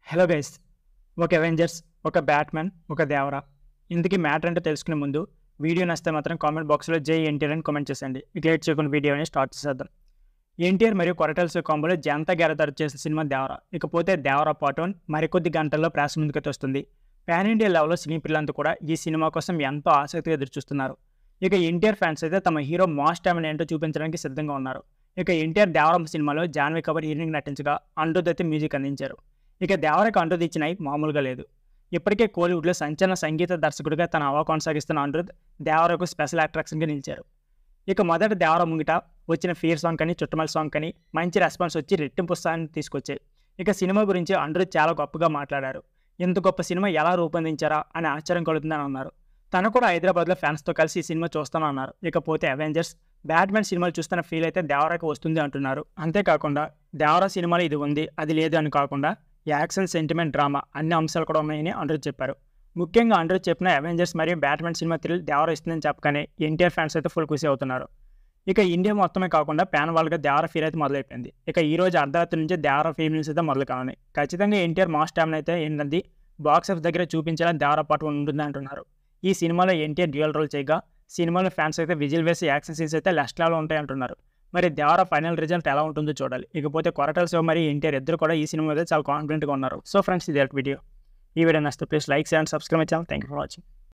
Hello guys. ఒక Avengers, ఒక Batman, ఒక దేవర. ఇందుకి మ్యాటర్ ఏంటో తెలుసుకునే ముందు వీడియో నచ్చితే మాత్రం కామెంట్ బాక్స్‌లో జై ఎన్టీఆర్ అని కామెంట్ చేసేయండి. ఇక లేట్ చేయకుండా వీడియోని స్టార్ట్ చేసేద్దాం. ఎన్టీఆర్ మరియు కొరటాల కాంబోలో జనతా గ్యారతర్ చేసిన సినిమా దేవర. ఇకపోతే దేవర పార్ట్ 1 మరికొద్ది గంటల్లో ప్రేక్షకుల ముందుకైతే వస్తుంది. పాన్ ఇండియా లెవెల్‌లో సినీ పిల్లలంతా కూడా ఈ సినిమా కోసం ఎంతో ఆసక్తిగా ఎదురుచూస్తున్నారు. ఇక ఎన్టీఆర్ ఫ్యాన్స్ అయితే తమ హీరో మాస్ టాలెంట్ ఏంటో చూపించడానికి సిద్ధంగా ఉన్నారు. ఇక ఎన్టీఆర్ దేవరం సినిమాలో జాన్వీ కపూర్ హీరోయిన్‌గా నటించగా అనిరుద్ అయితే మ్యూజిక్ అందించారు. ఇక దేవరకు అనిరుద్ ఇచ్చిన హైప్ మామూలుగా లేదు. ఇప్పటికే కోలీవుడ్లో సంచలన సంగీత దర్శకుడిగా తన హవా కొనసాగిస్తున్న అనిరుద్ దేవరకు స్పెషల్ అట్రాక్షన్గా నిలిచారు. ఇక మొదట దేవర ముంగిట వచ్చిన ఫియర్ సాంగ్ కానీ చుట్టమల్ సాంగ్ కానీ మంచి రెస్పాన్స్ వచ్చి రెట్టింపు ఉత్సాహాన్ని తీసుకొచ్చాయి. ఇక సినిమా గురించి అనిరుద్ చాలా గొప్పగా మాట్లాడారు. ఇంత గొప్ప సినిమా ఎలా రూపొందించారా అని ఆశ్చర్యం కలుగుతుందని అన్నారు. తను కూడా హైదరాబాద్లో ఫ్యాన్స్తో కలిసి ఈ సినిమా చూస్తాను అన్నారు. ఇకపోతే అవెంజర్స్, బ్యాట్‌మ్యాన్ సినిమాలు చూస్తున్న ఫీల్ అయితే దేవరకు వస్తుంది అంటున్నారు. అంతేకాకుండా దేవర సినిమాలో ఇది ఉంది, అది లేదు అని కాకుండా యాక్షన్, సెంటిమెంట్, డ్రామా అన్ని అంశాలు కూడా ఉన్నాయని అనిరుద్ చెప్పారు. ముఖ్యంగా అనిరుద్ చెప్పిన అవెంజర్స్ మరియు బ్యాట్‌మ్యాన్ సినిమా థ్రిల్ దేవర ఇస్తుందని చెప్పగానే ఎన్టీఆర్ ఫ్యాన్స్ అయితే ఫుల్ ఖుషి అవుతున్నారు. ఇక ఇండియా మొత్తమే కాకుండా ప్యాన్ వరల్డ్గా దేవర ఫీల్ అయితే మొదలైపోయింది. ఇక ఈ రోజు అర్ధరాత్రి నుంచి దేవర ఫీల్ న్యూస్ అయితే మొదలు కావాలి. ఖచ్చితంగా ఎన్టీఆర్ మాస్ టాలెంట్ అయితే ఏంటంది బాక్స్ ఆఫీస్ దగ్గర చూపించేలా దేవర పార్ట్ 1 ఉంటుంది అంటున్నారు. ఈ సినిమాలో ఎన్టీఆర్ డ్యూయల్ రోల్ చేయగా సినిమాలో ఫ్యాన్స్ అయితే విజిల్ వేసి యాక్షన్ సీన్స్ అయితే నెక్స్ట్ లెవెల్లో ఉంటాయి అంటున్నారు. మరి దేవర ఫైనల్ రిజల్ట్ ఎలా ఉంటుందో చూడాలి. ఇకపోతే కొరటాల శివ మరియు ఎన్టీఆర్ ఇద్దరు కూడా ఈ సినిమా మీద చాలా కాన్ఫిడెంట్గా ఉన్నారు. సో ఫ్రెండ్స్, ఇది వీడియో. ఈ వీడియో నచ్చితే please like, share and subscribe my channel. Thank you for watching.